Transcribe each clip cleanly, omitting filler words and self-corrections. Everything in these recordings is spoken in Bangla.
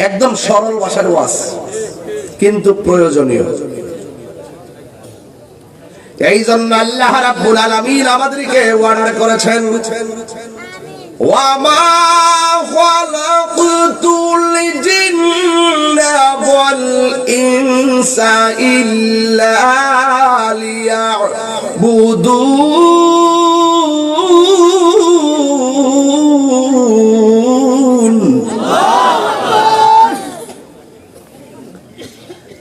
একদম সরল ভাষার ওয়াজ, কিন্তু প্রয়োজনীয়। এই জন্য আল্লাহ রাব্বুল আলামিন আমাদেরকে ওয়ার্ডার করেছেন, ওয়া মা খালাকতুল জিন্না ওয়াল ইনসা ইল্লা লিয়াবুদুন।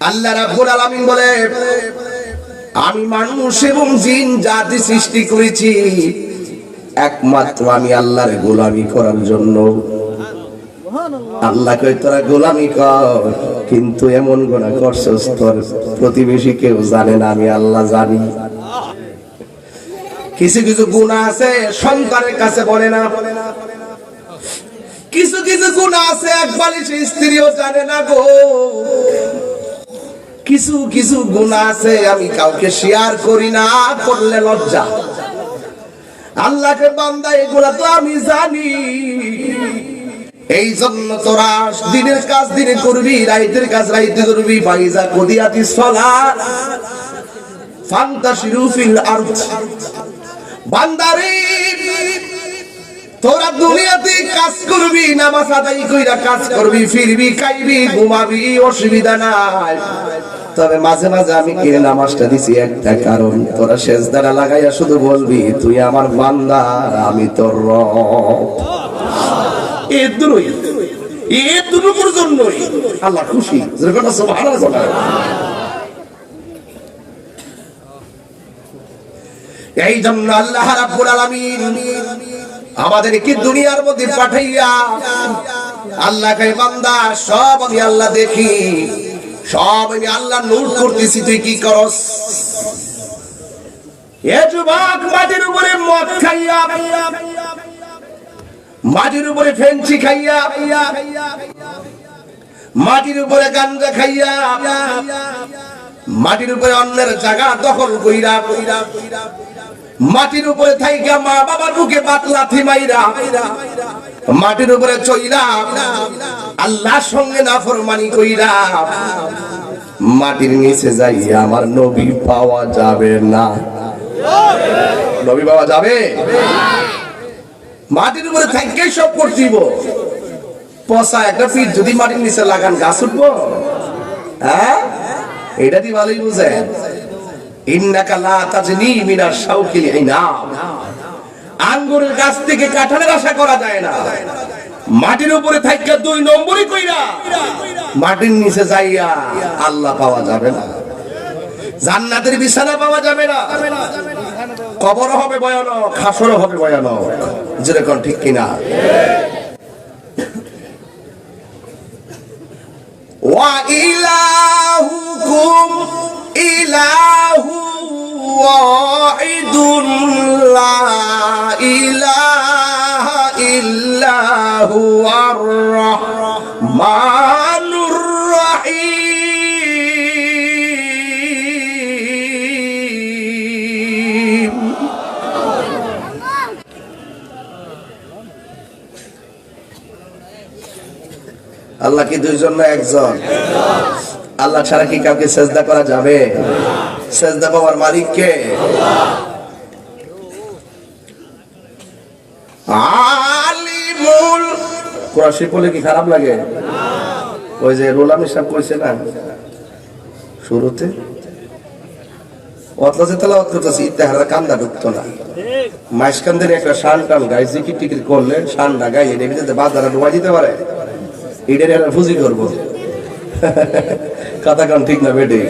আল্লাহ রাব্বুল আলামিন বলে, আমি মানুষ এবং জিন জাতি সৃষ্টি করেছি একমাত্র আমি আল্লাহর গোলামি করার জন্য। আল্লাহ কই তোরা গোলামি কর, কিন্তু এমন গুনাহ করছস তোর প্রতিবেশী কেউ জানে না, আমি আল্লাহ জানি। কিছু কিছু গুনাহ আছে সন্তানের কাছে বলে না, কিছু কিছু গুনাহ আছে একবার সে স্ত্রীও জানে না গো। কিছু কিছু গুনাহ আছে আমি কাউকে শেয়ার করি না, করলে লজ্জা। আল্লাহকে বান্দা এগুলা তো আমি জানি, এই জন্য তোরা দিনের কাজ দিনে করবি, রাইতের কাজ রাইতে করবি। ফাইজা কুদিয়াতিস সালাত ফান্তাশিরু ফিল আরদ। বান্দারে তোরা দুনিয়াতে কাজ করবি, নামাজ আদায় কইরা কাজ করবি, ফিরবি, খাইবি, ঘুমাবি, অসুবিধা নাই। তবে মাঝে মাঝে আমি কিনে নামাজটা দিছি একটা কারণ, তোরা সেজদাটা লাগাইয়া শুধু বলবি তুই আমার বান্দা, আমি তোর রব। এর জন্যই আল্লাহ খুশি। সুবহানাল্লাহ। এই জন্য আল্লাহ রাব্বুল আলামিন আমাদেরকে দুনিয়ার মধ্যে পাঠাইয়া আল্লাহ কয়, বান্দা সব আমি আল্লাহ দেখি, সব আমি আল্লাহ নোট করতেছি, তুই কি করস? এ যুবক, মাটির উপরে মদ খাইয়া, মাটির উপরে ফেঞ্চি খাইয়া, মাটির উপরে গাঞ্জা খাইয়া, মাটির উপরে অন্যের জায়গা দখল কইরা, মাটির উপরে থাইকা মা বাবার মুখে বাতলাথি মাইরা, মাটির উপরে চইলা আল্লাহর সঙ্গে নাফরমানি কইরা, মাটির নিচে যাইয়া আমার নবী পাওয়া যাবে না। নবী পাওয়া যাবে? মাটির উপরে থাইকে সব করতিব। পচা একটা পিঠ যদি মাটির নিচে লাগান, গাছ উঠবো? হ্যাঁ, এটা দিয়ে ভালোই বুঝেন। ইন্নাকা লা তাজনি মিনাশ শাওকিল ইনাব। আঙ্গুরের গাছ থেকে কাঁঠালের আশা করা যায় না। মাটির উপরে থাইকা দুই নম্বরই কইরা মাটির নিচে যাইয়া আল্লাহ পাওয়া যাবে না, জান্নাতের বিছানা পাওয়া যাবে না। কবর হবে ভয়ানক, হাসর হবে ভয়ানক। যেরকম ঠিক কিনা? ওয়া ইলাহুকুম ইলাহু ওয়াহিদুন লা ইলাহা ইল্লা হুয়ার রাহমানুর রাহিম। আল্লাহ কি দুইজন না একজন? আল্লাহ ছাড়া কি কাউকে সেজদা করা যাবে? সেজদা পাওয়ার মালিক কে? আলিমুল। কোরআন শরীফ বলে কি খারাপ লাগে? ওই যে রোলাম সাহেব কইছে না শুরুতে, অতলাসে তেলাওয়াত করতেছি, ইত্তেহারে কান্দা ঢুকতো না। মাইসকান্দের একটা শান টান গাই জিকির টিকির করলে শানটা গাই এর ভিতরে বাজারে ডুবাই দিতে পারে, এটার ফুজি করবো। কথা কান ঠিক না বেটে?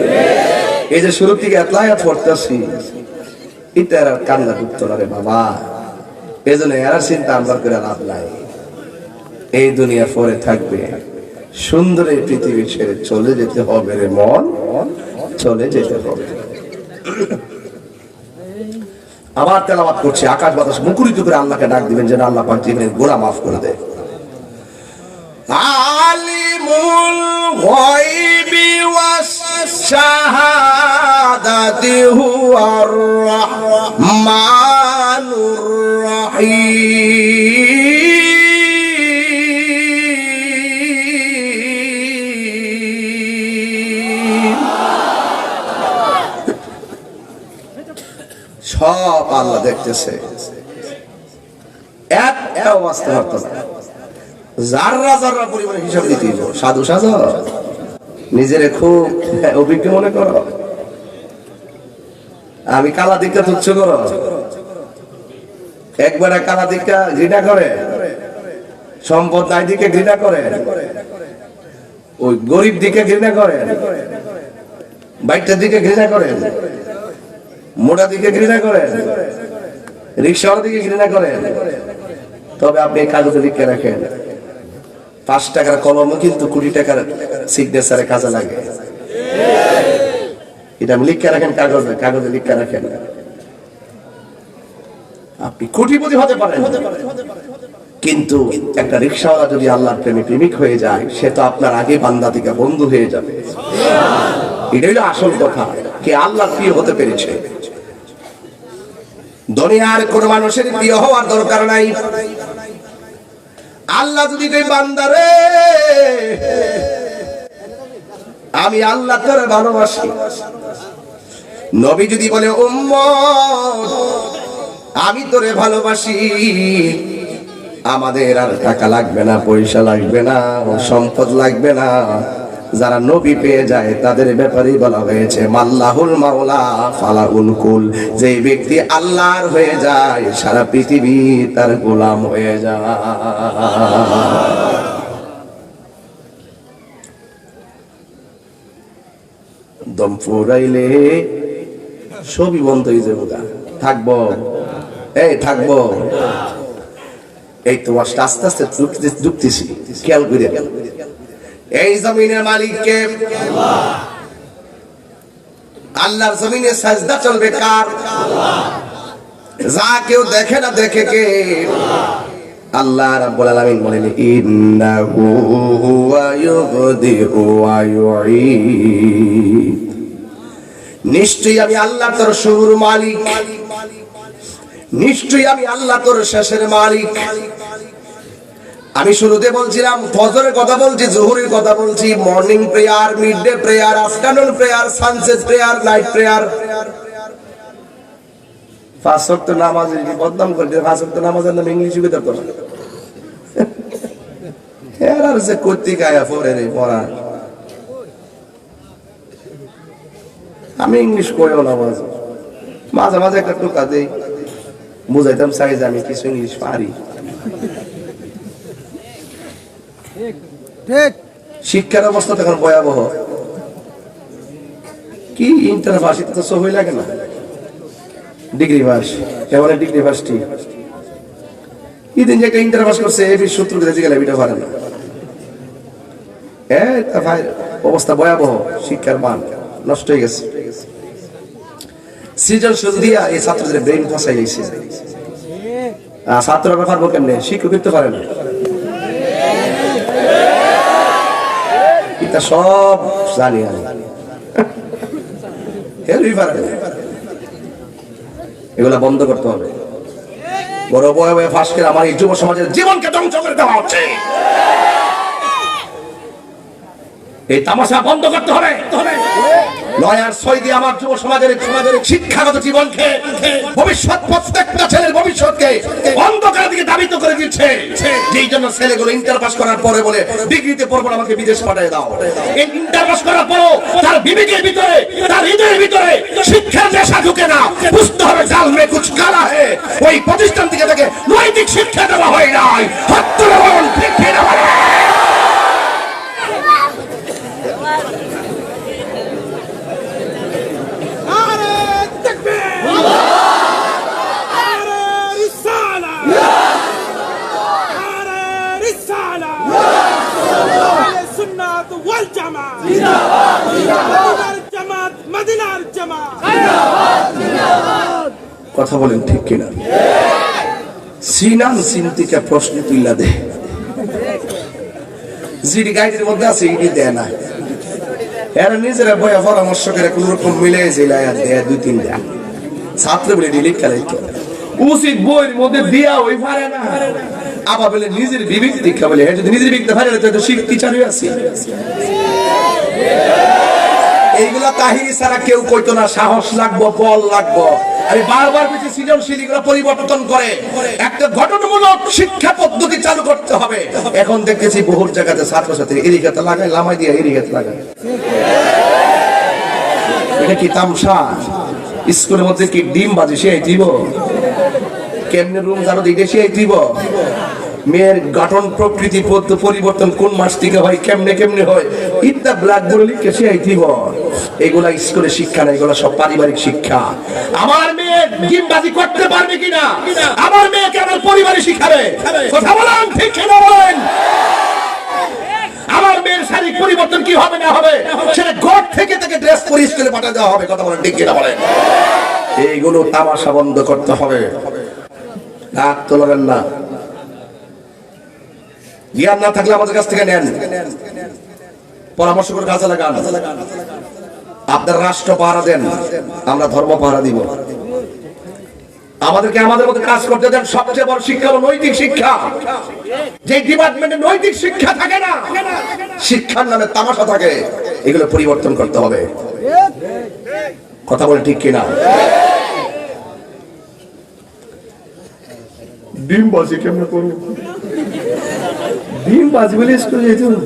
এই যে শুরু থেকে এতলায়াত পড়তেছি, ইত্তেহারে কান্দা ঢুকতো না রে বাবা। এই জন্য এরা চিন্তা আমরা করে লাভ নাই। এই দুনিয়া পরে থাকবে, সুন্দর এই পৃথিবী ছেড়ে চলে যেতে হবে রে মন, চলে যেতে হবে। আবার তেলাওয়াত করছে, আকাশ বাতাস মুখরিত করে আল্লাহকে ডাক দিবেন যেন আল্লাহ পাক জীবনের গুনাহ মাফ করে দেয়। আলিমুল গায়বি ওয়াস শাহাদাতি হুয়ার রাহমানুর রাহিম। সব আল্লাহ দেখতেছে, একটাও বাঁচতে পারতো না, যাররা যাররা পরিমাণে হিসাব দিতে হইব। সাধু সাজ, নিজের খুব অভিজ্ঞ মনে করো, আমি কালা দিকটা তুচ্ছ করো, একবারে কালা দিকটা ঘৃণা করে, সম্পদ নাই দিকে ঘৃণা করে, ওই গরিব দিকে ঘৃণা করে, বাইকটার দিকে ঘৃণা করে, মোটা দিকে ঘৃণা করে, রিক্সাওয়ালার দিকে ঘৃণা করে। তবে আপনি কাগজে লিখে রাখেন, 5 টাকার কলম কিন্তু কোটি টাকার সিগনেচারে কাজে লাগে। এটা লিখে রাখেন, কাগজে কাগজে লিখে রাখেন। আপনি কোটিপতি হতে পারেন, কিন্তু একটা রিক্সাওয়ালা যদি আল্লাহর প্রেমে প্রেমিক হয়ে যায়, সে তো আপনার আগে বান্দা থেকে বন্ধু হয়ে যাবে। এটাই হলো আসল কথা, কে আল্লাহর প্রিয় হতে পেরেছে। দুনিয়ার কোন মানুষের প্রিয় হওয়ার দরকার নাই। আল্লাহ যদি কই বান্দারে আমি আল্লাহ তোরে ভালোবাসি, নবী যদি বলে উম্মত আমি তোরে ভালোবাসি, আমাদের আর টাকা লাগবে না, পয়সা লাগবে না, সম্পদ লাগবে না। যারা নবী পেয়ে যায় তাদের ব্যাপারেই বলা হয়েছে মাল্লাহুল মাওলা ফালাহুল কুল, যে ব্যক্তি আল্লাহর হয়ে যায় সারা পৃথিবী তার গোলাম হয়ে যায়। দম ফুরাইলে সবই বন্ধ হয়ে যাবে, থাকবো এই থাকবো এই তো আস্তে আস্তে ঢুকতেছি। খেয়াল করে এই জমিনের মালিককে আল্লাহর জমিনে সাজদা চলবে কার? যা কেউ দেখে না দেখে কে? আল্লাহ রাব্বুল আলামিন বলেন ইন্নাহু হুয়া ইউবদিউ ওয়া ইউঈদ, নিশ্চয়ই আমি আল্লাহ তোর শুরুর মালিক, নিশ্চয়ই আমি আল্লাহ তোর শেষের মালিক। আমি শুরুতে বলছিলাম ফজরের কথা বলছি, জোহরের কথা বলছি, morning prayer, midday prayer, afternoon prayer, sunset prayer, night prayer. 5 ওয়াক্ত নামাজের কি বদনাম করে দিলে? 5 ওয়াক্ত নামাজের নাম ইংলিশে কইতে পারতো না। এর যে কর্তৃক আয়া পড়ে রে পড়া, আমি ইংলিশ কইও না, মাঝে মাঝে একটা টোকা দেই, বুঝাইতাম চাই যে আমি কিছু ইংলিশ পারি। শিক্ষার অবস্থা তখন ভয়াবহ। কি ইন্টার পাস, তো সবই লাগে না, ডিগ্রি পাস, কেমন ডিগ্রি পাস ঠিক। ইদিন যে একটা ইন্টার পাস করছে এবি সূত্র দিতে গেলে এটা পারে না। অবস্থা ভয়াবহ, শিক্ষার মান নষ্ট হয়ে গেছে। সৃজনশীল দিয়া এই ছাত্রদের ব্রেইন ফসাই গেছে। ছাত্ররা পারবো কেমনে? শিক্ষক করতে পারে না। এটা সব জানি আমি, এগুলা বন্ধ করতে হবে। বড় বয়ে বয়ে ফাঁস করে আমার এই যুব সমাজের জীবনকে ধ্বংস করে দেওয়া হচ্ছে। এই তামাশা বন্ধ করতে হবে। 9 আর 6 দিয়ে আমার যুব সমাজের শিক্ষাগত জীবনকে, ভবিষ্যৎ, প্রত্যেকটা ছেলের ভবিষ্যৎকে অন্ধকারের দিকে ধাবিত করে দিচ্ছে। যেই জন্য ছেলেগুলো ইন্টার পাস করার পরে বলে ডিগ্রিতে পড়বো, আমাকে বিদেশ পাঠিয়ে দাও। এই ইন্টার পাস করার পরও তার বিবেকের ভিতরে, তার হৃদয়ের ভিতরে শিক্ষার নেশা ঢুকে না। বুঝতে হবে জাল মে কুছ কালা হে। ওই প্রতিষ্ঠান থেকে তাকে নৈতিক শিক্ষা দেওয়া হয় নাই। কথা বলেন ঠিক কিনা? সিনান সিনতিকে প্রশ্ন তুইলা দে, জিডি গাইডের মধ্যে আছে, ইডি দেয় না। এরা নিজেরা বইয়া পরামর্শ করে কোন রকম মিলে জেলায় দেয় 2-3 দেয়। ছাত্র বলে ডিলিট করে উচিত বইয়ের মধ্যে দিয়া ওই পারে না। আবার বলে নিজের বিবেক দীক্ষা বলে, যদি নিজের বিবেক পারে না তো শিখ টিচারই আছে। এইগুলা তাহিরি ছাড়া কেউ কইতো না। সাহস লাগবো, বল লাগবো। আমি বারবার বলছি সৃজনশীলগুলো পরিবর্তন করে একটা গঠনমূলক শিক্ষা পদ্ধতি চালু করতে হবে। এখন দেখতেছি বহু জায়গাতে ছাত্রছাত্রী এরিগাতে লাগায়, লামাই দিয়ে এরিগাতে লাগায়। এটা কি তামসা? স্কুলের মধ্যে কি ডিম বাজে সে দিব? কেমনে রুম জানো দিতে সে দিব? মেয়ের গঠন প্রকৃতি পরিবর্তন কোন মাস থেকে হয়, কেমনে কেমনে হয়, ইত্যা ব্ল্যাকবোর্ডে লিখে সে দিব। এগুলা স্কুলে শিক্ষা না, এগুলা সব পারিবারিক শিক্ষা। আমার মেয়ে ডিমবাজি করতে পারবে কিনা, আমার মেয়েকে আমার পরিবারে শিখাবে। কথা বলেন ঠিক কিনা বলেন? আমার মেয়ের শারীরিক পরিবর্তন কি হবে না হবে সেটা ঘর থেকে থেকে ড্রেস পরে স্কুলে পাঠিয়ে দেওয়া হবে। কথা বলেন ঠিক কিনা বলেন? এইগুলো তামাশা বন্ধ করতে হবে। রাগ তোলাবেন না। জ্ঞান না থাকলে আমাদের কাছ থেকে নেন, পরামর্শ করে কাজে লাগান। আপনার রাষ্ট্র পাহারা দেন, আমরা ধর্ম পাহারা দিব। আমাদেরকে আমাদের মতো কাজ করতে দেন। সবচেয়ে বড় শিক্ষা হলো নৈতিক শিক্ষা। যে ডিপার্টমেন্টে নৈতিক শিক্ষা থাকে না, শিক্ষার নামে তামাশা থাকে, এগুলো পরিবর্তন করতে হবে। কথা বলে ঠিক কিনা? ডিম বাজি কেমনে করব? ডিম বাজি বলে স্কুলে যেত না।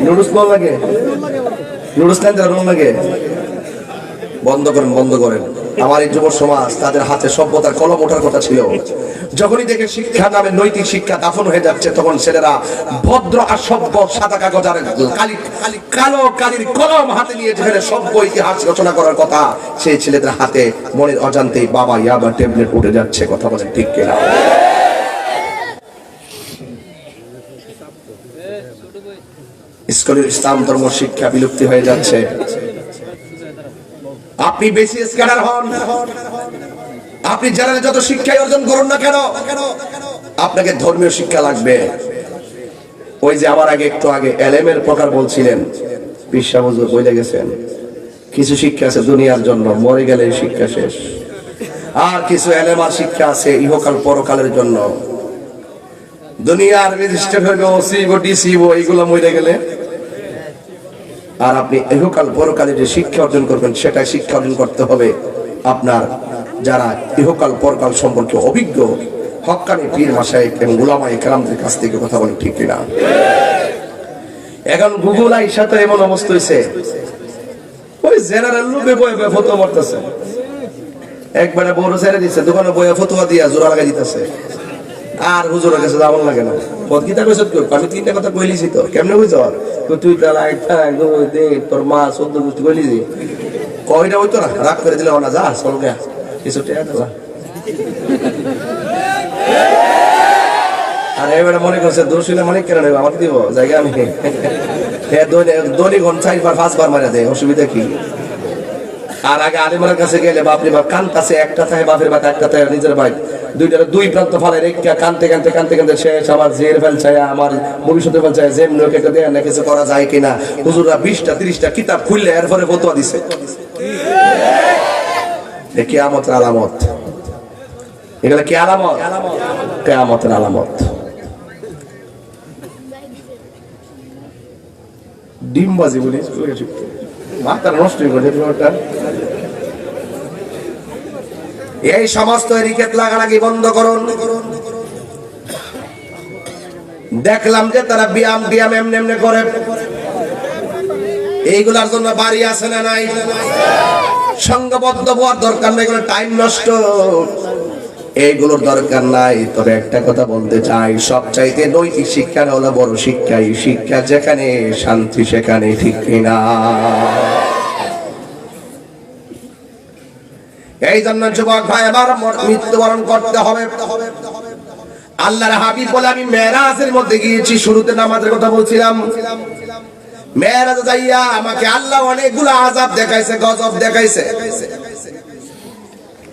নুডলস কোন লাগে? নুডলস খাইতে রং লাগে। বন্ধ করেন, বন্ধ করেন। আমার এই যুব সমাজ, তাদের হাতে সভ্যতার কলম ওঠার কথা ছিল। যখনই দেখে শিক্ষা নামে নৈতিক শিক্ষা দাফন হয়ে যাচ্ছে, তখন ছেলেরা ভদ্র আর সভ্য সাদা কাগজ আর কালো কালির কলম হাতে নিয়ে যেখানে সভ্য ইতিহাস রচনা করার কথা, সেই ছেলেদের হাতে মনের অজান্তেই বাবা ইয়াবা ট্যাবলেট উঠে যাচ্ছে। কথা বলেন ঠিক কিনা? স্কুলের ইসলাম ধর্ম শিক্ষা বিলুপ্তি হয়ে যাচ্ছে। আপনি বিসিএস ক্যাডার হন, আপনি জেনারেল যত শিক্ষা অর্জন করুন না কেন, আপনাকে ধর্মীয় শিক্ষা লাগবে। ওই যে আমার আগে একটু আগে এলএম এর প্রকার বলছিলেন, পিসা হুজুর বলে গেছেন, কিছু শিক্ষা আছে দুনিয়ার জন্য, মরে গেলে শিক্ষা শেষ। আর কিছু এলএম আর শিক্ষা আছে ইহকাল পরকালের জন্য। দুনিয়ার রেজিস্টার হইবে ওসিবো ডিসিবো, এইগুলো মরে গেলে। আর আপনি ইহকাল পরকালে যে শিক্ষা অর্জন করবেন, সেটাই শিক্ষা অর্জন করতে হবে আপনার যারা ইহকাল পরকাল সম্পর্কে অভিজ্ঞ হক্কানি পীর মাশায়েখ এবং উলামায়ে কেরামদের কাছ থেকে। কথা বলেন ঠিক কিনা? এখন গুগল আইসা তো এমন অবস্থা হইছে, ওই জেনারেল লোকে বয়ে বয়ে ফতোয়া মারতেছে। একবারে বড় ছেড়ে দিচ্ছে, দোকানে বয়ে ফতোয়া দিয়া জোড়া লাগাই দিতেছে। আর হুজুরের কাছে যাওয়ার লাগে না। বদগীতা কইছত কই? আমি তিনটা কথা কইলিছি তো। কেমনে কইছ? তুই তালা একটা দে তোর মা 14 গোষ্ঠী কইলিছি। কয়টা হইতো না, রাগ করে দিলে না, যা চল গা কিছু টেয়া দাও। আর এবারে মনে করছে দোষ হইলে মনে কেন নেব, আমাকে দিব জায়গা আমি। হ্যাঁ দৈনিক 4-5 বার মারা দেয়, অসুবিধা কি? আর আগে আলিমের কাছে গেলে বাপরে বাপ কানতাছে, একটা থাকে বাপের বাপ, একটা থাকে নিজের ভাই, দুই প্রান্ত ফালে রেখা কানতে কানতে কানতে কানতে শেষ। আমার জের ফেল চাই, আমার ভবিষ্যতে ফেল চাই, যেমন একটা দেয় না কিছু করা যায় কিনা। হুজুররা 20টা 30টা কিতাব খুললে এরপরে ফতোয়া দিছে। কিয়ামতের আলামত, এগুলা কি আলামত? কিয়ামতের আলামত। ডিমবাজি বলি মাথা নষ্ট হয়ে গেছে। এই সমস্ত রিকেট লাগালাগি বন্ধ করুন। দেখলাম যে তারা ব্যায়াম এমনি এমনি করে, এইগুলার জন্য বাড়ি আছে না নাই? সংঘবদ্ধ হওয়ার দরকার নাই, এগুলো টাইম নষ্ট, এইগুলোর দরকার নাই। তবে একটা কথা বলতে চাই, সবচাইতে নৈতিক শিক্ষা হলো বড় শিক্ষা। এই শিক্ষা যেখানে শান্তি সেখানে, ঠিক কিনা? এই জন্য যুবক ভাই আমার মৃত্যুবরণ করতে হবে। আল্লাহর হাবিব বলে, আমি মেরাজের মধ্যে গিয়েছি, শুরুতে নামাজের কথা বলছিলাম। মেরাজে যাইয়া আমাকে আল্লাহ অনেকগুলো আযাব দেখাইছে, গজব দেখাইছে,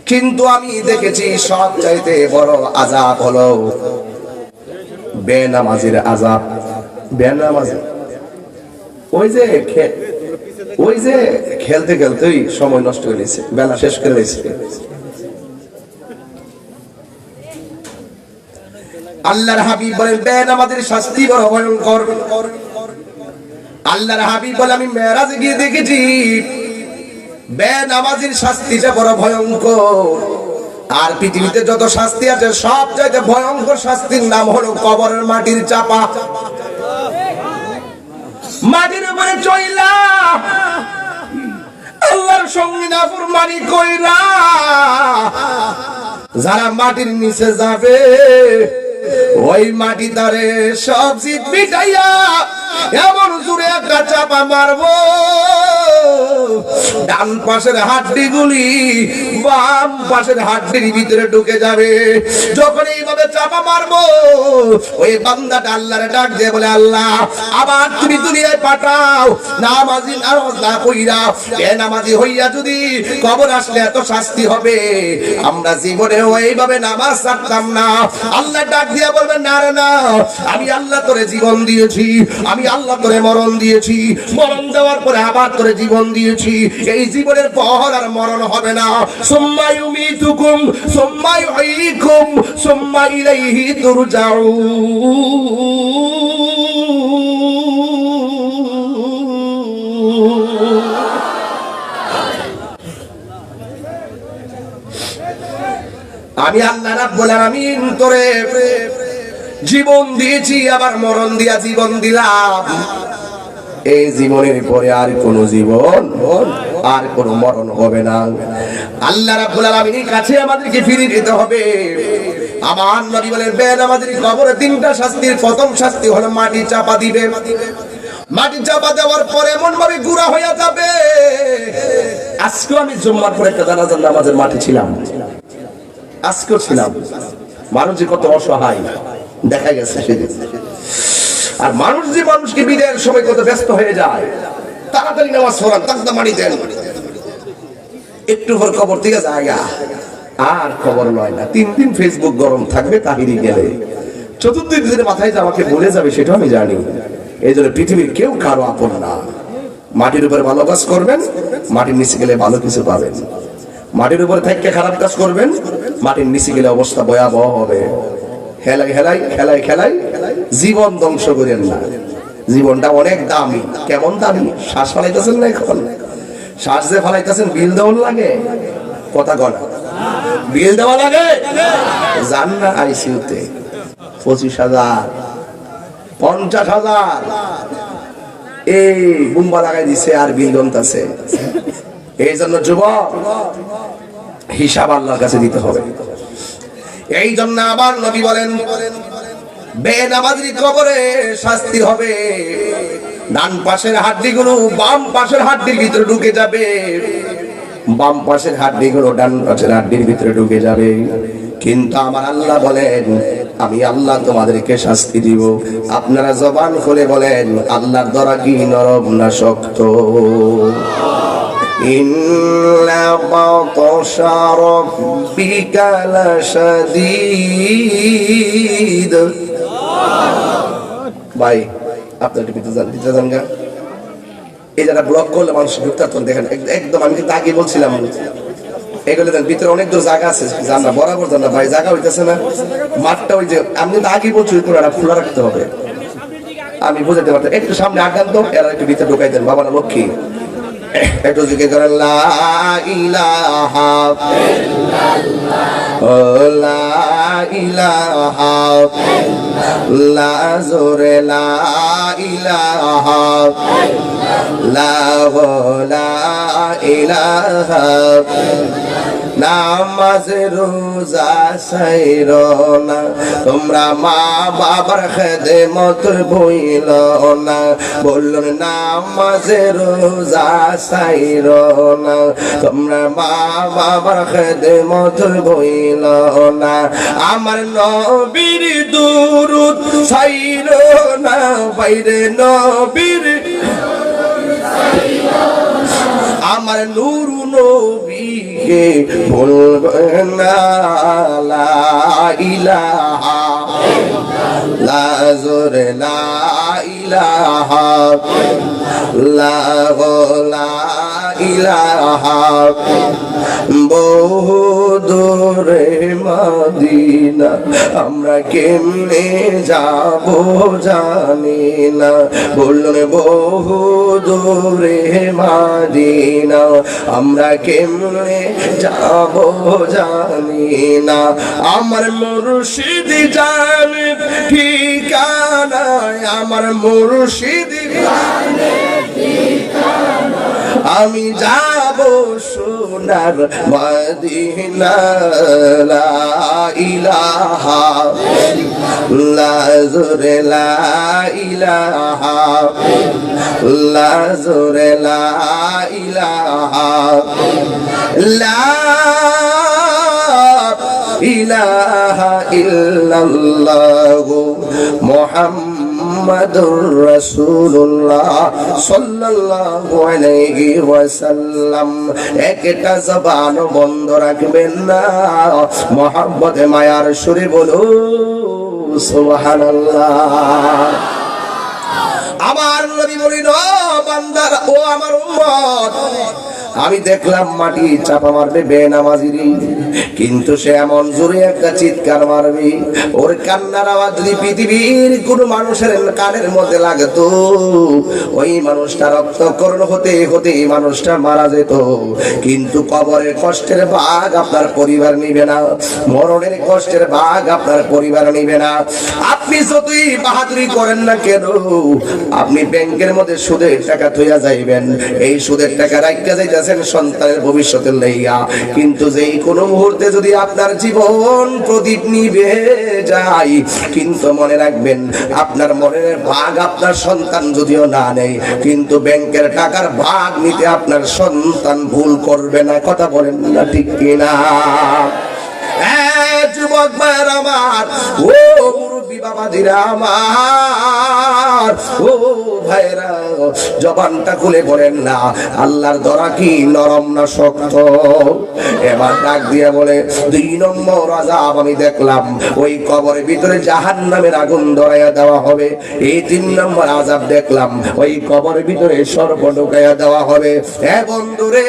কিন্তু আমি দেখেছি সবচাইতে বড় আযাব হলো বেনামাজির আযাব। বেনামাজি ওই যে খেলতে খেলতেই সময় নষ্ট করে দিয়েছে, বেলা শেষ করে দিয়েছে। আল্লাহর হাবিব বলেন বেনামাজির শাস্তি বড় ভয়ঙ্কর। আল্লাহর হাবিব বলে, আমি মেরাজে গিয়ে দেখেছি বেনামাজির শাস্তিটা বড় ভয়ঙ্কর। আর পৃথিবীতে যত শাস্তি আছে সব চাইতে ভয়ঙ্কর শাস্তির নাম হলো কবরের মাটির চাপা। মাটির উপরে চইলা আল্লাহর সঙ্গে নাফরমানি কইরা যারা মাটির নিচে যাবে, ওই মাটি তারে সব জিত মিটাইয়া এমন জোরে একটা চাপা মারবো, ডান পাশের হাড্ডি গুলি বাম পাশের হাড্ডির ভিতরে ঢুকে যাবে। যখন এইভাবে চাপা মারবো, ওই বান্দাটা আল্লাহরে ডাক দিয়ে বলে, আল্লাহ আবার তুমি দুনিয়ায় পাঠাও। নামাজি নামাজ না কইরা বেনামাজি হইয়া যদি কবর আসলে এত শাস্তি হবে, আমরা জীবনে এইভাবে নামাজ ছাড়তাম না। আল্লাহ ডাক দিয়ে বলবেন, না রে না, আমি আল্লাহ তোরে জীবন দিয়েছি, আমি আল্লাহ তোরে মরণ দিয়েছি, মরণ দেওয়ার পরে আবার তোরে জীবন দিয়েছি, এই জীবনের পর আর মরণ হবে না। সুম্মা ইউমিতুকুম সুম্মা ইউহয়িকুম সুম্মা ইলাইহি তুরজাউন। আমি আল্লাহ রাব্বুল আলামিন তোরে জীবন দিয়েছি, আবার মরণ দিয়া জীবন দিলাম। এই জীবনের পরে আর কোন জীবন আর কোন মরণ হবে না। আল্লাহ রাব্বুল আলামিনের কাছে আমাদেরকে ফিরে যেতে হবে। আমার নবী বলেন, বেনামাজির কবরে তিনটা শাস্তির প্রথম শাস্তি হলো মাটি চাপা দিবে। মাটি চাপা দেওয়ার পরে এমন ভাবে গুঁড়া হয়ে যাবে। আজকে আমি জুম্মার পরে একটা জানাজার নামাজের মাঠে ছিলাম, আজকেও ছিলাম। মানুষ যে কত অসহায় দেখা গেছে সেদিন। আর মানুষ যে মানুষকে বিদায়ের সময় কত ব্যস্ত হয়ে যায়, তাড়াতাড়ি নামাজ পড়ান, তাকদা মারি দেন, একটু পর কবর থেকে জায়গা আর খবর নয় না। 3 দিন ফেসবুক গরম থাকবে, তাহিরি গেলে 4th দিনের মাথায় যে আমাকে বলে যাবে সেটা আমি জানি। এই জন্য পৃথিবীর কেউ কারো আপন না। মাটির উপরে ভালো কাজ করবেন, মাটির নিচে গেলে ভালো কিছু পাবেন। মাটির উপরে থেকে খারাপ কাজ করবেন, মাটির নিচে গেলে অবস্থা ভয়াবহ হবে। খেলাই খেলাই খেলাই খেলাই জীবন ধ্বংস করেন না। জীবনটা অনেক দামি। কেমন দামি? শ্বাস ফালাইতেছেন না এখন? শ্বাস যে ফালাইতেছেন বিল দেওয়া লাগে, কথা গলা বিল দেওয়া লাগে। যান না আইসিউতে 25,000 50,000 এই বুম্বা লাগাই দিছে আর বিল গন্তাছে। এই জন্য যুবক, হিসাব আল্লাহর কাছে দিতে হবে। এই জন্য আবার নবী বলেন, বেনামাজির কবরে শাস্তি হবে। ডান পাশের হাড্ডিগুলো বাম পাশের হাড্ডির ভিতরে ঢুকে যাবে, বাম পাশের হাড্ডিগুলো ডান পাশের হাড্ডির ভিতরে ঢুকে যাবে। কিন্তু আমার আল্লাহ বলেন, আমি আল্লাহ তোমাদেরকে শাস্তি দিব। আপনারা জবান খুলে বলেন, আল্লাহর দরা কি নরম না শক্ত? ইন্না বাতাশা রাব্বিকা লাশাদীদ। ভাই আপনার দিতে জান গা, এই যারা ব্লক করলে মানুষ ঢুকতে দেখেন একদম। আমি কিন্তু আগে বলছিলাম এগুলো দেন, ভিতরে অনেক দূর জায়গা আছে, জান না বরাবর জান না ভাই, জায়গা হইতেছে না। মাঠটা ওই যে আমি কিন্তু আগে বলছি পুরোটা খোলা রাখতে হবে। আমি বুঝাতে পারতাম, একটু সামনে আগান তো, এরা একটু ভিতরে ঢুকাই দেন। বাবা না লক্ষ্মী, একটু জিজ্ঞেস করেন, লা ইলাহা ইল্লাল্লাহ, লা ইলাহা ইল্লাল্লাহ, জোরে লা ইলাহা ইল্লাল্লাহ, লা ইলাহা। নামাজ রোজা ছাইরো না, তোমরা মা বাবার খেদমত ভুইলো না। বলুন, নামাজ রোজা ছাইরো না, তোমরা মা বাবার খেদমত ভুইলো না। আমার নবীর দুরূদ ছাইরো না, বাইরে নবীর, আমার নূর নবীকে ভুলবেন না। লা ইলাহা ইল্লাল্লাহ, জোরে লা ইলাহা ইল্লাল্লাহ, লা ইলাহা বহু দূরে মদিনা আমরা কেমনে যাব জানি না বলুন বহু দূরে মদিনা আমরা কেমনে যাব জানি না আমার মুর্শিদ জানে ঠিকানা আমার মুর্শিদ জানে ঠিকানা আমি যাব সোনার মদিনা লা ইলাহা লা জোরে লা ইলাহা লা জোরে লা ইলাহা লা ইলাহা ইল্লাল্লাহু মুহাম্মাদুর রাসূলুল্লাহ সাল্লাল্লাহু আলাইহি ওয়াসাল্লাম একটা জবান বন্ধ রাখবেন না মহব্বতে মায়ার সুরে বলো সুবহানাল্লাহ আমার নবী বলিল বান্দার ও আমার উম্মত আমি দেখলাম মাটি চাপা মারবে বেনামাজিরি কিন্তু সে এমন জোরে একটা চিৎকার মারবে ওর কান্নার আওয়াজ যদি পৃথিবীর কোন মানুষের কানের মধ্যে লাগতো ওই মানুষটা রক্তকরণ হতে হতে এই মানুষটা মারা যেত কিন্তু কবরের কষ্টের ভাগ আপনার পরিবার নিবে না মরণের কষ্টের ভাগ আপনার পরিবার নিবে না আপনি যতই বাহাদুরি করেন না কেন আপনি ব্যাংকের মধ্যে সুদের টাকা থইয়া যাইবেন এই সুদের টাকা রাখতে যাইতেছেন সন্তানের ভবিষ্যতের লাইগা কিন্তু যেই কোনো মুহূর্তে যদি আপনার জীবন প্রদীপ নিভে যায় কিন্তু মনে রাখবেন আপনার মনের ভাগ আপনার সন্তান যদিও না নেই কিন্তু ব্যাংকের টাকার ভাগ নিতে আপনার সন্তান ভুল করবে না কথা বলেন না ঠিক কিনা যুবক ভাইরা আমার ও মুরব্বী বাবাজিরা আমার ও ভাইরা জবানটা খুলে বলেন না আল্লাহর দরা কি নরম না শক্ত এবার ডাক দিয়ে বলে 2 নম্বর আযাব আমি দেখলাম ওই কবরের ভিতরে জাহান্নামের আগুন ধরাইয়া দেওয়া হবে এই 3 নম্বর আযাব দেখলাম ওই কবরের ভিতরে সর্প ঢুকাইয়া দেওয়া হবে হে বন্ধুরে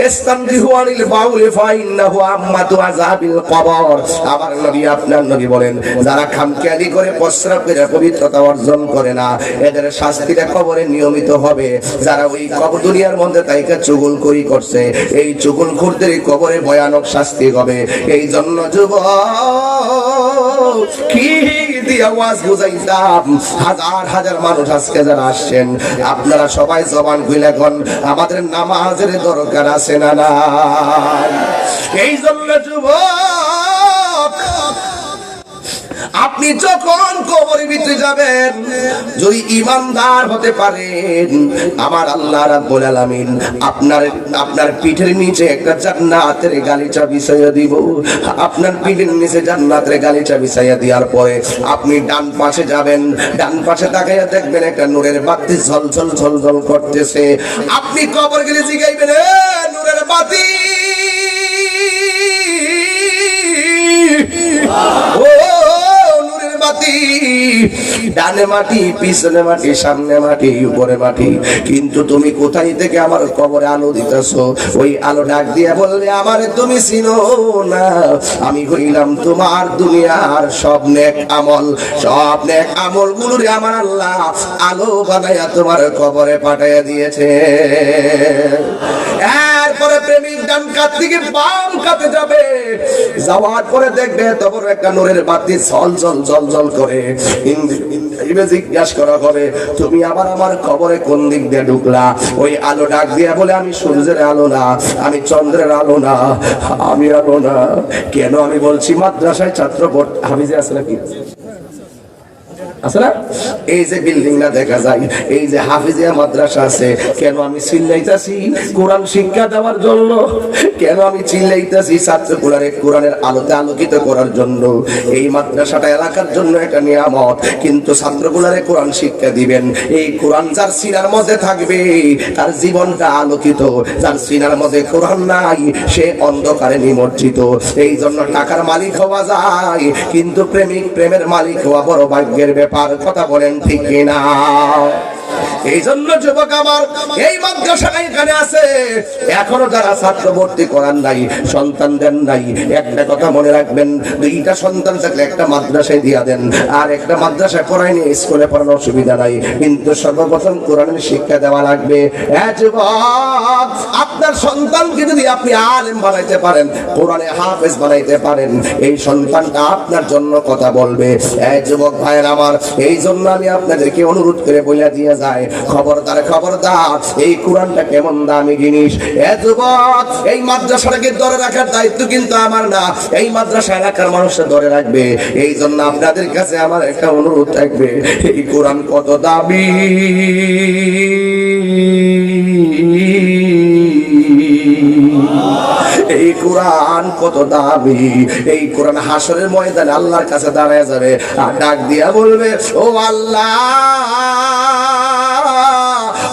ইস্তামদিহু আনিল বাউলি ফাইন্নাহু আম্মাতু আযাবিল কবর আমার নবী আপনার নবী বলেন যারা খামখেয়ালি করে প্রস্রাব করে পবিত্রতা অর্জন করে না এদের শাস্তিটা কবরে নিয়মিত হবে যারা ওই কবর দুনিয়ার মধ্যে তাইকে চুগলখড়ি করছে এই চুগলখড়দের কবরে ভয়ানক শাস্তি হবে এই জন্য যুবক কি দিয়ে আওয়াজ বুঝাইতাম হাজার হাজার মানুষ আজকে যারা আসছেন আপনারা সবাই জবান খুলে কোন আমাদের নামাজের দরকার আছে না না এই জন্য যুবক আপনি যখন কবরের ভিতরে যাবেন যদি ঈমানদার হতে পারেন আমার আল্লাহ রাব্বুল আলামিন আপনার পিঠের নিচে একটা জান্নাতের গালিচা বিছাইয়া দিব আপনার পিঠের নিচে জান্নাতের গালিচা বিছাইয়া দেওয়ার পরে আপনি ডান পাশে যাবেন ডান পাশে তাকাইয়া দেখবেন একটা নূরের বাতি ঝলঝল ঝলঝল করতেছে আপনি কবর গেলে জিগাইবেন এ নূরের বাতি ও ডানে মাটি পিছনে মাটি সামনে মাটি উপরে মাটি কিন্তু তুমি কোথায় থেকে আমার কবরে আলো দিতেছো ওই আলো ডাক দিয়া বললে আমারে তুমি চিনো না আমি হইলাম তোমার দুনিয়ার সব নেক আমল গুলোরে আমার আল্লাহ আলো বানাইয়া তোমার কবরে পাঠাইয়া দিয়েছে এরপরে প্রেমিক ডান কাত থেকে বাম কাতে যাবে যাওয়ার পরে দেখবে তখন একটা নূরের বাতি ঝল ঝল ঝল ঝল করে জিজ্ঞাসা করা হবে তুমি আবার আমার কবরে কোন দিক দিয়ে ঢুকলা ওই আলো ডাক দিয়া বলে আমি সূর্যের আলো না আমি চন্দ্রের আলো না আমি আলো না কেন আমি বলছি মাদ্রাসায় ছাত্র হাফিজে আছে নাকি আছে না এই যে বিল্ডিং না দেখা যায় এই যে হাফিজিয়া মাদ্রাসা আছে কেন আমি চিল্লাইতাছি কোরআন শিক্ষা দেওয়ার জন্য কেন আমি চিল্লাইতাছি ছাত্রগুলোরে কোরআনের আলোতে আলোকিত করার জন্য এই মাদ্রাসাটা এলাকার জন্য একটা নিয়ামত কিন্তু ছাত্রগুলোরে কোরআন শিক্ষা দিবেন এই কোরআন যার সিনার মধ্যে থাকবে তার জীবনটা আলোকিত যার সিনার মধ্যে কোরআন নাই সে অন্ধকারে নিমজ্জিত এই জন্য টাকার মালিক হওয়া যায় কিন্তু প্রেমের মালিক হওয়া বড় ভাগ্যের ব্যাপার ব্যাপার, কথা বলেন ঠিক কিনা? এই জন্য যুবক আমার, এই মাদ্রাসাটা এখানে আছে, এখনো যারা ছাত্র ভর্তি করার নাই, সন্তান দেন নাই, একটা কথা মনে রাখবেন, দুইটা সন্তান থাকলে একটা মাদ্রাসায় দিয়া দেন, আর একটা মাদ্রাসায় পড়াই নিয়ে স্কুলে পড়ানোর অসুবিধা নাই, কিন্তু সর্বপ্রথম কোরআনের শিক্ষা দেওয়া লাগবে। হ্যাঁ যুবক, আপনার সন্তানকে যদি আপনি আলেম বানাইতে পারেন, কোরআনে হাফেজ বানাইতে পারেন, এই সন্তানটা আপনার জন্য কথা বলবে। এই যুবক ভাইয়ের আমার, এই জন্য আমি আপনাদেরকে অনুরোধ করে বলে দিয়ে যায়, খবরদার খবরদার, এই কোরআনটা কেমন দামি জিনিস। এ যুবক, এই মাদ্রাসাটাকে ধরে রাখার দায়িত্ব কিন্তু আমার না, এই মাদ্রাসা এলাকার মানুষরা ধরে রাখবে। এই জন্য আপনাদের কাছে আমার একটা অনুরোধ থাকবে, এই কোরআন কত দামি, এই কোরআন কত দামি। এই কোরআন হাসরের ময়দানে আল্লাহর কাছে দাঁড়ায় যাবে, আর ডাক দিয়া বলবে, ও আল্লাহ,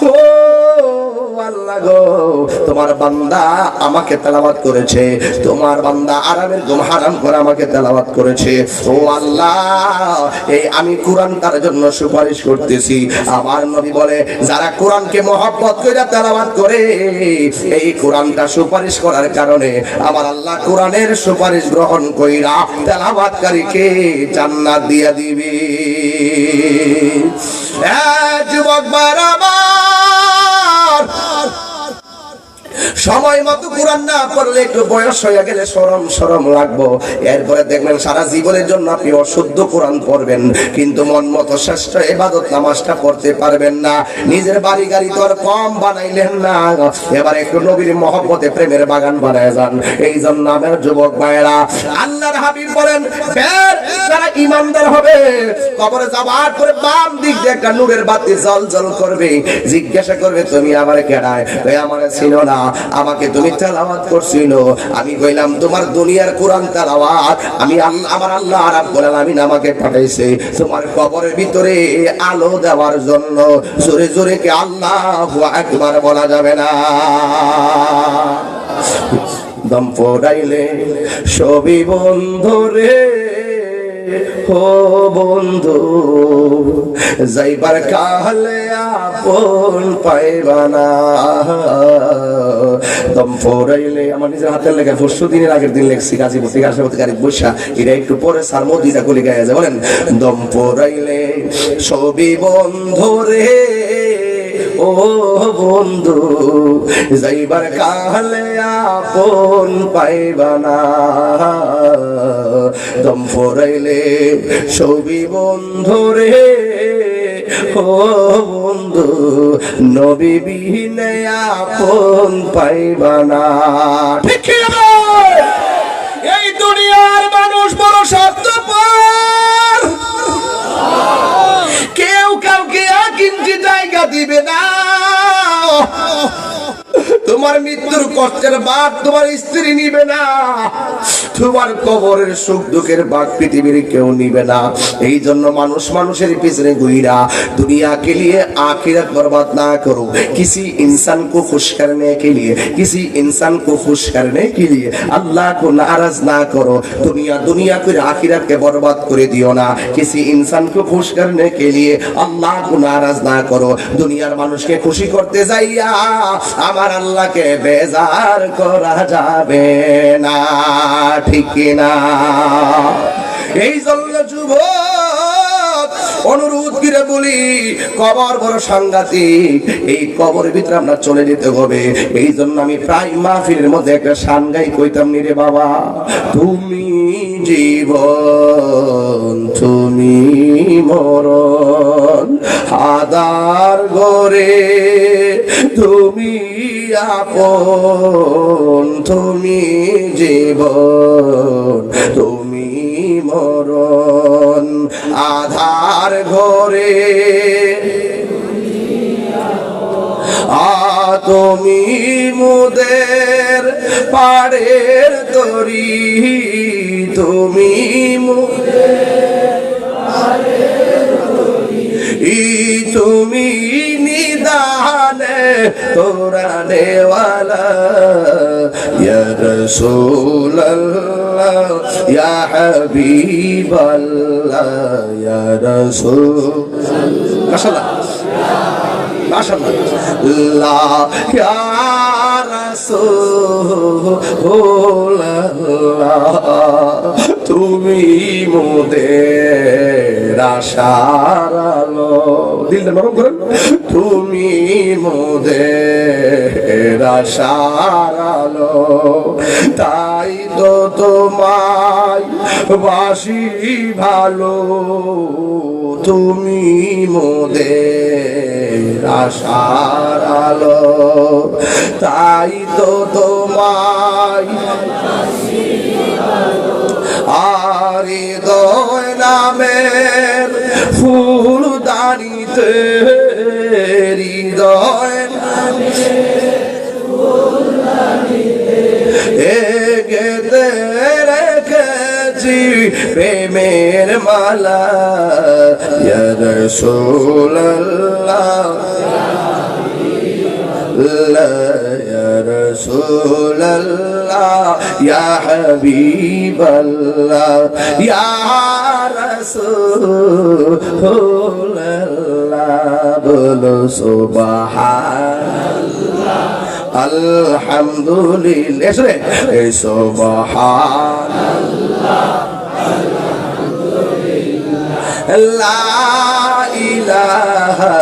ও আল্লাহ গো, তোমার বান্দা আমাকে তেলাওয়াত করেছে, তোমার বান্দা আরামের ঘুম হারাম করে আমাকে তেলাওয়াত করেছে, ও আল্লাহ, এই আমি কোরআন তার জন্য সুপারিশ করতেছি। আমার নবী বলে, যারা কোরআনকে মহব্বত করে তেলাওয়াত করে, এই কোরআনটা সুপারিশ করার কারণে আমার আল্লাহ কোরআনের সুপারিশ গ্রহণ কইরা তেলাওয়াতকারীকে জান্নাত দিয়া দিবে। যুবক বারবার, সময় মতো কোরআন না পড়লে একটু বয়স হয়ে গেলে শরম শরম লাগবো, এরপরে দেখবেন সারা জীবনের জন্য আপনি অশুদ্ধ কোরআন পড়বেন, কিন্তু মন মতো শ্রেষ্ঠ ইবাদত নামাজটা পড়তে পারবেন না। নিজের বাড়ি গাড়ি তো আর কম বানাইলেন না, এবার একটু নবীর মহব্বতে প্রেমের বাগান বানায় যান। এই জন্য আমার যুবক ভাইয়েরা, আল্লাহর হাবিব বলেন, যারা ইমানদার হবে, কবরে যাবার পরে বাম দিক দিয়ে একটা নূরের বাতি জল জল করবে, জিজ্ঞাসা করবে, তুমি আমার কেডায়? আমার ছিল না, আমাকে তুমি তেলাওয়াত করছিল, আমি কইলাম তোমার দুনিয়ার কোরআন তেলাওয়াত, আমি আল্লাহ, আমার আল্লাহ রাব্বুল আলামিন আমাকে পাঠাইছে তোমার কবরের ভিতরে আলো দেওয়ার জন্য। জোরে জোরে কি আল্লাহু আকবার বলা যাবে না? দম পড়াইলে সবই বন্ধু রে, ও বন্ধু, যাইবার কালে আপন পাইবানা। দম পড়াইলে, আমার নিজের হাতের লেখা, 4 দিনের আগের দিন লেখছি, গাজীপুর থেকে আসার গাড়ি বসা, এটা একটু পরে সার মদিটা গলি গায়ে যায়। বলেন, দম পড়াইলে সবই বন্ধু রে, ও বন্ধু, যাইবার কালে আপন পাইবানা। দম পড়াইলে সবই বন্ধু রে, ও বন্ধু, নবী বিহীনে আপন পাইবানা। ঠিক আছে? এই দুনিয়ার মানুষ বড় স্বার্থপর, কেউ কাউকে কিনতে জায়গা দিবে না। তোমার মৃত্যুর কষ্টের ভাগ তোমার স্ত্রী নিবে না, তোমার কবরের সুখ দুঃখের ভাগ পৃথিবীর কেউ নিবে না। এই জন্য মানুষ মানুষের পিছনে ঘুরা दुनिया के लिए आखिरत बर्बाद ना करो। किसी इंसान को खुश करने के लिए, किसी इंसान को खुश करने के लिए अल्लाह को नाराज ना करो। दुनिया दुनिया को आखिरत के बर्बाद कर दियो ना। किसी इंसान को खुश करने के लिए अल्लाह को नाराज ना करो। दुनियार मानुष के खुशी करते जाइया आमार अल्लाह के बेजार करा जाबे ना, ठीक ना। এই জন্য যুবক অনুরোধ করে বলি, কবর বড় সাংঘাতিক, এই কবরের ভিতরে আমরা চলে যেতে হবে। এই জন্য আমি প্রায় মাহফিলের মধ্যে একটা শান গাই কইতাম, নি রে বাবা, তুমি জীবন তুমি মরণ, আদার ঘরে তুমি আপন, তুমি জীবন তুমি মরণ, আধার ঘরে তুমি মুদের পাড়ের তরি, তুমি তুমি নিদানে তোরা নেওয়ালা ইয়া রাসূলুল্লাহ। আল্লাহ ইয়া হাবিবাল্লাহ ইয়া রাসূল মাশাআল্লাহ মাশাআল্লাহ ইয়া রাসূলুল্লাহ তুমি মোদের আশার আলো দিলটা নরম করেন তুমি মোদের আশার আলো তাই তো তোমায় বাসি ভালো তুমি মোদের আশার আলো তাই তো তোমায় আর হৃদয় নামের ফুল দাঁড়িতে হৃদয় গেতে রেখেছি প্রেমের মালা ইয়া রাসূলুল্লাহ ইয়া রাসূলুল্লাহ ইয়া হাবিবাল্লাহ ইয়া রাসূলুল্লাহ বলো সুবহানাল্লাহ আলহামদুলিল্লাহ শুনে সুবহানাল্লাহ আলহামদুলিল্লাহ লা ইলাহা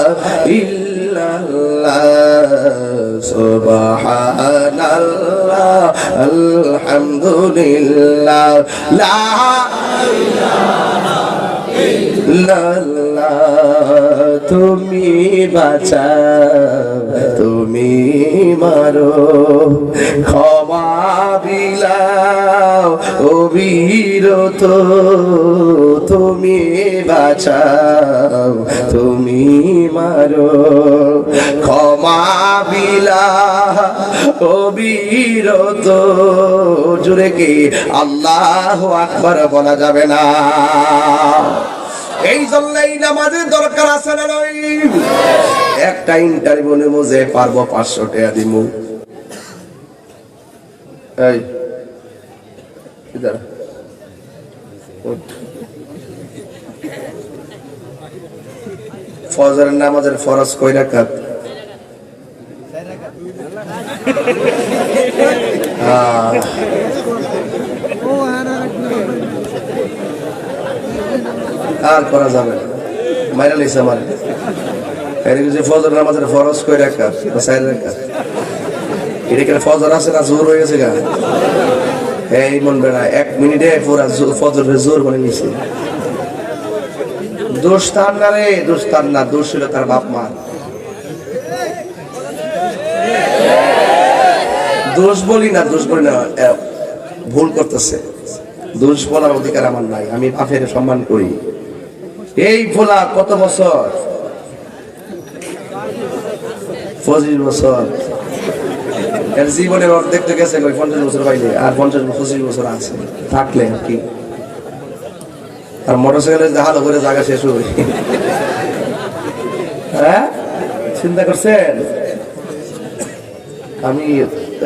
ইল্লাল্লাহ সুবহানাল্লাহ আলহামদুলিল্লাহ লা ইলাহা ইল্লাল্লাহ তুমি বাঁচাও তুমি মারো ক্ষমা বিলাও অবিরত তুমি বাঁচাও তুমি মারো ক্ষমা বিলাও অবিরত জুড়ে কি আল্লাহু আকবার বলা যাবে না এই জন্যই নামাজের দরকার আছে না নয় একটা ইন্টারভিউ নেবো যে পারবো 500 টাকা দিমু এই ইদার ফজরের নামাজের ফরজ কয় রাকাত আর করা যাবে না মাইরা লইছে আমার এদিকে যে ফজর নামাজের ফরজ কয় রাকাত বা 4 রাকাত এদিকে ফজর আছে না জোর হয়ে গেছে গা এই মন বেড়া 1 মিনিটে পুরা ফজরের জোর করে নিছে দোষ তার না রে দোষ তার না দোষ ছিল তার বাপ মা দোষ বলি না ভুল করতেছে দোষ বলার অধিকার আমার নাই আমি বাপের সম্মান করি এই ভোলা কত বছর 25 বছর এর জীবনের অর্ধেক তো গেছে 50 বছর বাইরে আর 25 বছর আছে থাকলে কি আর মোটরসাইকেলে হালো করে জায়গা শেষ হবে হ্যাঁ চিন্তা করছেন আমি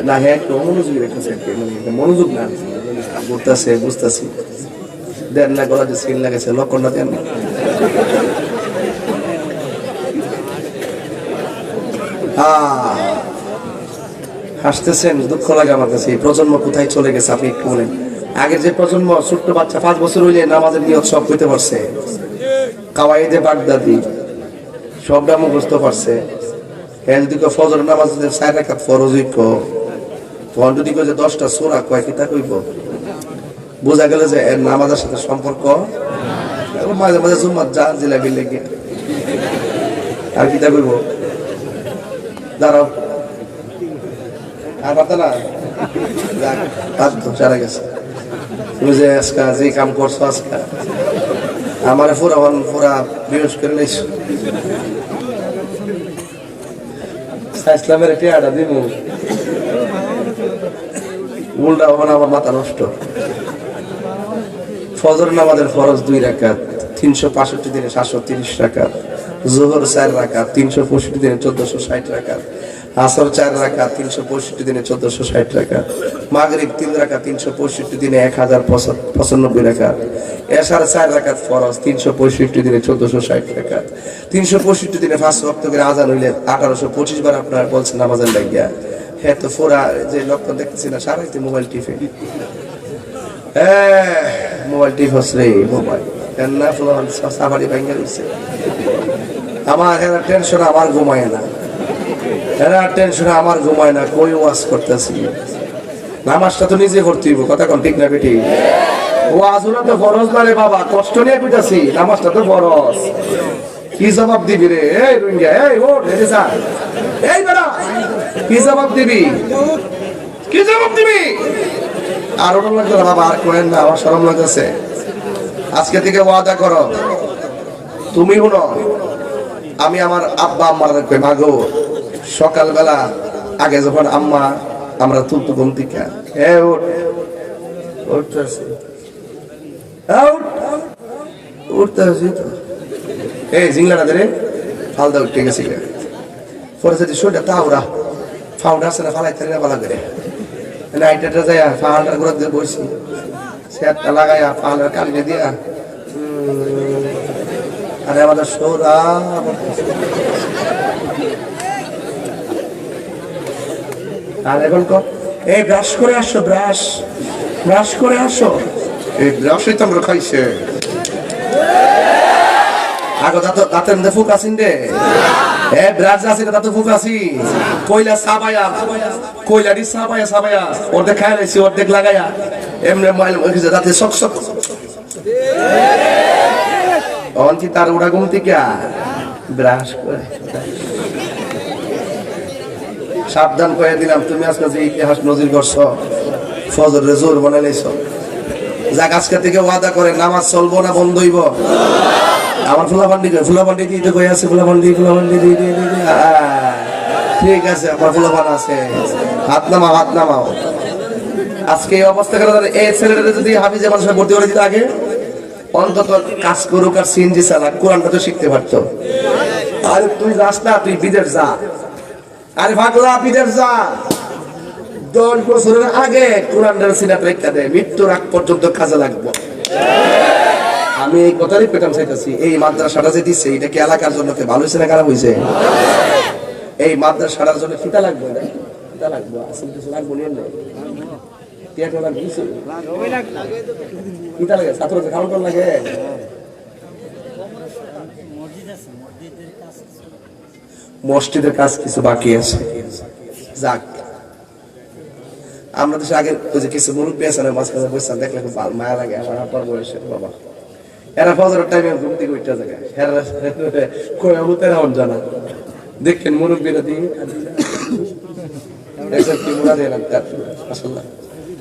না হ্যাঁ একটু মনোযোগী রেখেছি মনোযোগ না বুঝতেছে বুঝতেছি দেন না গলা যে স্কিন লাগাইছে লক্ষণটা দেন না হাসতেছেন দুঃখ লাগে আমার কাছে এই প্রজন্ম কোথায় চলে গেছে আপনি একটু বলেন আগে যে প্রজন্ম ছোট্ট বাচ্চা 5 বছর হইলে নামাজের নিয়ত সব হইতে পারছে কাওয়াইদে বাগদাদি সবটা মুখস্থ পারছে এদিকে ফজর নামাজ 4 রাকাত ফরজ হইকো তখন যদি কই যে 10টা সূরা কয় কিতা কইব বোঝা গেল যে এর নামাজের সাথে সম্পর্ক মাঝে মাঝে জুম্মাত জান জিলাবি লেগে আর কিতা কইব দাঁড়াও আর পারতা না যাক বাদ তো সারা গেছে তুমি যে আজকে যে কাম করছো আজকে আমার পুরা বিরোধ করে নিয়েছো ইসলামের টিয়াটা দিব উল্টা হন আমার মাথা নষ্ট ফজর নামাজের ফরজ 2 রাকাত 365 দিনে 730 রাকাত যোহর 4 রাকাত 365 দিনে 1460 রাকাত আসর 4 রাকাত 365 দিনে 1460 রাকাত, মাগরিব 3 রাকাত 365 দিনে 1095 রাকাত, এশার 4 রাকাত ফরজ 365 দিনে 1460 রাকাত, 365 দিনে 5 ওয়াক্ত করে আযান হইলে 1825 বার আপনারা বলছেন নামাজের লাগিয়া। হ্যাঁ তো ফোরা যে লক্ষণ দেখতেছি না সারাইতে মোবাইল টিপে, মোবাইল টিপস রে মোবাইল না সাফারি ভাঙ্গা রয়েছে। আমার এরা টেনশন আমার ঘুমায় না, এরা টেনশন আমার ঘুমায় না। কই ওয়াজ করতেছি, নামাজটা তো নিজে করতে হইব, কথা কোন ঠিক না বেটি? ওয়াজুরা তো ফরজ না রে বাবা, কষ্ট নিয়ে কইতাছি, নামাজটা তো ফরজ। কি জবাব দিবি রে? এই রুইঙ্গা, এই ওঠ এদিকে যা, এই বেটা কি জবাব দিবি? কি জবাব দিবি? আর ওটা লাগছে না বাবা, আর করেন না, আমার শরম লাগতেছে। আজকে থেকে ওয়াদা করো, তুমি শুনো, আমি আমার আব্বা আম্মার কই মাগো সকালবেলা আগে যখন আম্মা আমরা তুলতু ঘুম থেকে উঠতেছি উঠতেছি তো এই জিংলাটা ধরে ফালদা উঠে গেছি পরে যদি শরীরটা তাওরা ফাউন্ডা আছে না ফালাই থাকি না পালা করে নাইটটা যায় ফাউন্ডার করে দিয়ে বসি সেটটা লাগাইয়া ফাউন্ডার কালিয়ে দিয়া আরে আমাদের সৌরা আর এখন এই ব্রাশ করে আসো, ব্রাশ ব্রাশ করে আসো। এই ব্রাশই তো আমরা খাইছে আগো দাঁতের মধ্যে ফুক আসিন রে, ব্রাশ আছে দাঁতে ফুক আসি কইলা সাবায়া কইলাডি সাবায়া সাবায়া অর্ধেক খাই লাইছি অর্ধেক লাগাইয়া এমনি মাইল হইছে দাঁতে শক শক অন্তি তার উড়া ঘুম থেকে ব্রাশ করে। সাবধান করে দিলাম, তুমি আজকে যে ইতিহাস নজির করছো ফজরের জোর বানাই লাইছো। যাক আজকে থেকে ওয়াদা করে নামাজ চলবো না বন্ধ হইব। আমার ফুলাবান্ডি দিতে কই আছে, ফুলাবান্ডি ঠিক আছে, আমার ফুলাবান আছে, হাত নামাও হাত নামাও। আজকে এই অবস্থা করে এই ছেলেটা যদি হাফিজে মানুষের ভর্তি করে দিতে আগে অন্তত কাজ করুক আর সিএনজি চালাক, কোরআনটা তো শিখতে পারতো। আর তুই যাস না, তুই বিদেশ যা, আরে ভাগলা বিদেশ যা, 10 বছরের আগে কোরআনের সিনাত রেখা দেয়, মৃত্যুর আগ পর্যন্ত কাজে লাগবো। আমি এই কথারই পেটাম চাইতেছি, এই মাদ্রাসাটা যে দিচ্ছে এটা কি এলাকার জন্য ভালো হয়েছে না খারাপ হয়েছে? এই মাদ্রাসাটার জন্য ফিতা লাগবে না, ফিতা লাগবে, আসল কিছু লাগবো নিয়ে নেই মসজিদের কাজ কিছু বাকি আছে। যাক আমরা দেশে আগে কিছু মুরব্বী আছে না মাঝখানে বসে দেখলে খুব মায়া লাগে আমার আপার বয়সে বাবা, এরা ফজরের টাইমে ঘুম থেকে উঠতে থাকে, এরা হুতের হন জানা দেখেন মুরব্বীরা দিয়ে কি মুড়া দিলাম আসলে।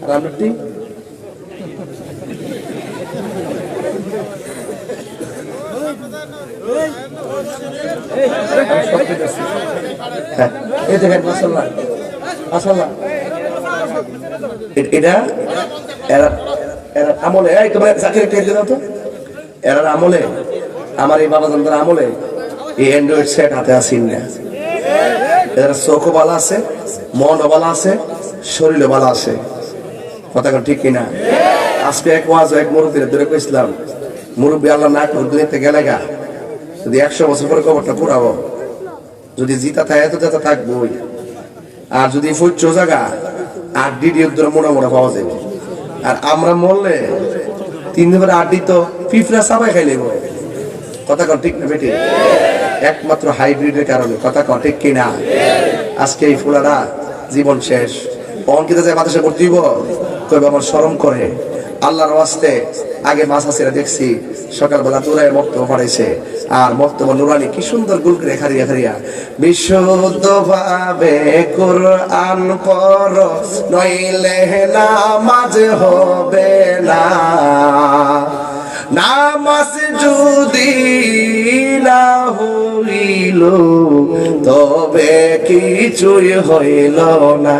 আর আমরা ঠিক এটা আমলে তোমার চাকরি তো এরার আমলে আমার এই বাবা জানতার আমলে এই অ্যান্ড্রয়েড সেট হাতে আসেন না। এরা চোখও ভালো আছে, মনও ভালো আছে, শরীরও ভালো আছে, কথা ঠিক কিনা? আজকে এক ওয়াজ এক মুরব্বীর ধরে কইছিলাম, মুরব্বী আল্লাহ না করে দুনিয়াতে গেলে গা, যদি 100 বছর পরে কবরটা পুরাবো, যদি জিতা থাকে তো যেটা থাকবোই, আর যদি ফুচ্ছ জায়গা আর ডিডিওর ধরে মোটা মোটা পাওয়া যাবে। আর আমরা মরলে 3 দিন পরে আড্ডি তো পিঁপড়া চাপাই খাই লেব, কথা কন ঠিক না বেটি? একমাত্র হাইব্রিডের কারণে, কথা কন ঠিক কিনা? আজকে এই ফুলারা জীবন শেষ, অঙ্কিত যায় মাদ্রাসা করতে দিব, কইব আমার শরম করে। আল্লাহর ওয়াস্তে আগে মাসাসিরা দেখছি সকালবেলা দূরায় মক্তব্য পড়াইছে, আর মক্তব্য নুরানি কি সুন্দর গুল করে খারিয়া খারিয়া বিশুদ্ধ ভাবে কোরআন পড়ো নইলে নামাজ হবে না, নামাজ যদি না হইল তবে কিছুই হইল না।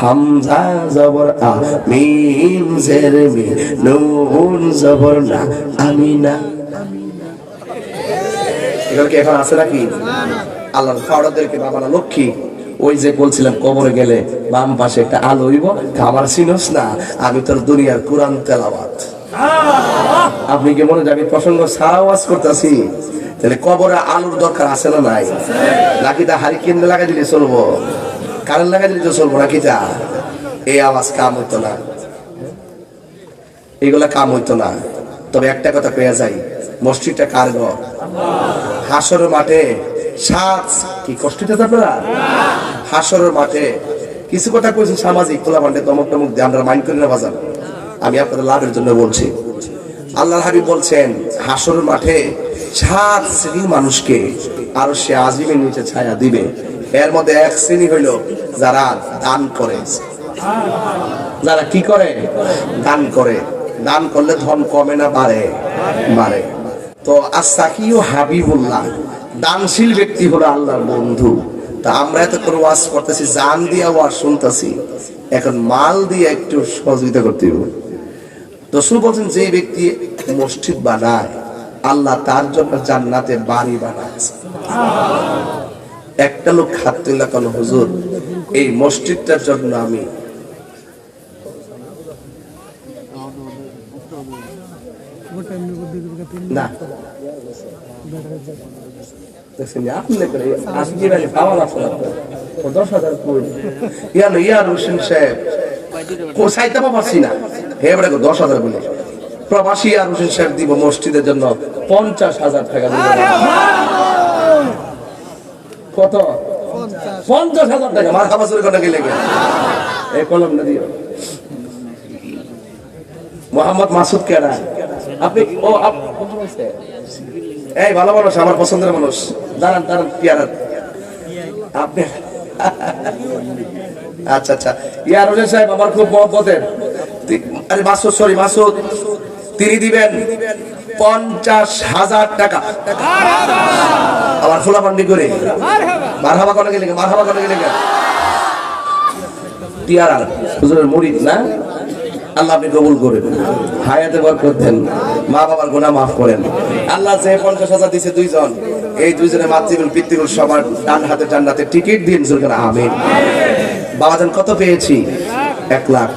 হামজা জবর আ মিম জের মি নুন জবর না আমিনা। এগুলো কি এখন আছে নাকি? আল্লাহর ফাওড়াদেরকে বাবা না লক্ষ্মী ওই যে বলছিলাম কবরে গেলে বাম পাশে একটা আলো হইব, আমার চিনোস না, আমি তোর দুনিয়ার কোরআন তেলাওয়াত। আপনি কি মনে হয় আমি প্রসঙ্গ ছাড়া ওয়াজ করতেছি? তাহলে কবরে আলোর দরকার আছে না নাই? নাকি তা হারিকেন লাগাই দিলে চলবো, কারেন্ট লাগাই দিলে চলবো নাকি? তা এই আওয়াজ কাম হইতো না, এগুলা কাম হইতো না। তবে একটা কথা পেয়ে যাই, মসজিদটা কার ঘর? হাসরের মাঠে সাত কি কষ্টিত আপনারা হাসরের মাঠে কিছু কথা কইছি সামাজিক তোলা মাঠে তমক তমক দিয়ে আমরা মাইন্ড করি না বাজান। আমি আপনাদের লাভের জন্য বলছি। আল্লাহর হাবিব বলছেন হাসরের মাঠে সাত শ্রেণীর মানুষকে আরো সে আজিমের নিচে ছায়া দিবে। এর মধ্যে এক শ্রেণী হইল যারা দান করে। যারা কি করে? দান করে। দান করলে ধন কমে না বাড়ে? বাড়ে। তো আসাকিও হাবিবুল্লাহ, দানশীল ব্যক্তি হলো আল্লাহর বন্ধু। তা আমরা এত করে ওয়াজ করতেছি, জান দিয়া ওয়াজ শুনতেছি, এখন মাল দিয়ে একটু সহযোগিতা করতে হবে। রাসূল বলেন যে ব্যক্তি মসজিদ বানায় আল্লাহ তার জন্য জান্নাতে বাড়ি বানায়। একটা লোক হাত তুলে কোন হুজুর এই মসজিদটার জন্য আমি না প্রবাসী আর হোসেন সাহেব দিব মসজিদের জন্য 50,000 টাকা। কত? 50,000 টাকা। মারহাবা জোরে কথা গেলে এই কলম না দিও। মোহাম্মদ মাসুদ কেডা? আপনি ও এই ভালো মানুষ, আমার পছন্দের মানুষ। দাঁড়ান দাঁড়ান, পিয়ারা আপনি। আচ্ছা আচ্ছা, ইয়ার হোসেন সাহেব আমার খুব মহব্বতের। আরে মাসুদ, সরি মাসুদ, তিনি দিবেন 50,000 টাকা। আমার খোলা পান্ডি করে মারহাবা করে গেলে, মারহাবা করে গেলে পিয়ারা হুজুরের মুরিদ না? আল্লাহ আপনি কবুল করেন, হায়াতে বরকত দেন, মা বাবার গুনাহ মাফ করেন। আল্লাহ যে 50,000 দিয়েছে দুইজন, এই দুইজনের মাতৃকুল পিতৃকুল সবার ডান হাতে জান্নাতের টিকিট দিন। আমিন। বাবাজান কত পেয়েছি? 1 লাখ।